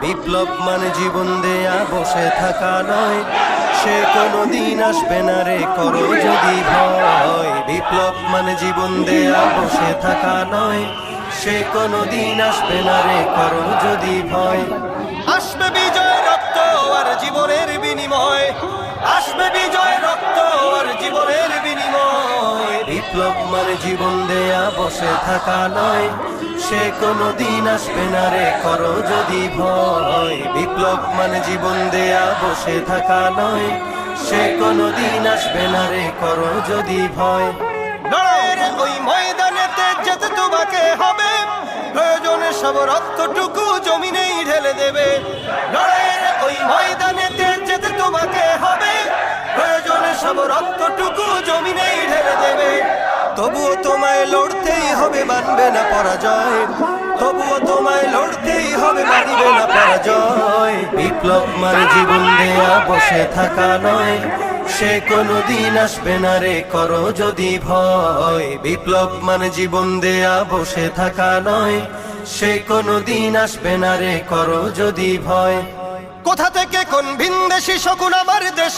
বিপ্লব মানে জীবন দেয়া বসে থাকা নয়, সে কোনদিন আসবে না রে করো যদি ভয়। বিপ্লব মানে জীবন দেয়া বসে থাকা নয়, সে কোনদিন আসবে না রে করো যদি ভয়। আসবে বিজয় রক্ত আর জীবনের বিনিময়, আসবে বিজয় রক্ত আর জীবনের বিনিময়। বিপ্লব মানে জীবন দেয়া বসে থাকা নয়, সে কোনদিন আসবে না রে করো যদি ভয়। বিপ্লব মানে জীবন দেয়া বসে থাকা নয়, সে কোনদিন আসবে না রে করো যদি ভয়। লড়াইয়ের ওই ময়দানেতে যেতে তোমাকে হবে, প্রয়োজনে সব রক্তটুকু জমিনেই ঢেলে দেবে। লড়াইয়ের ওই ময়দানেতে যেতে তোমাকে হবে, প্রয়োজনে সব রক্তটুকু জমিনেই ঢেলে দেবে। তবুও তোমায় লড়তেই হবে, মানবে না পরাজয়। তবুও তোমায় লড়তেই হবে, মানবে না পরাজয়। বিপ্লব মানে জীবন দেয়া বসে থাকা নয়, সে কোনদিন আসবে না রে করো যদি ভয়। বিপ্লব মানে জীবন দেয়া বসে থাকা নয়, সে কোনদিন আসবে না রে করো যদি ভয়। কোথা থেকে কোন ভিনদেশি শকুন আমার দেশ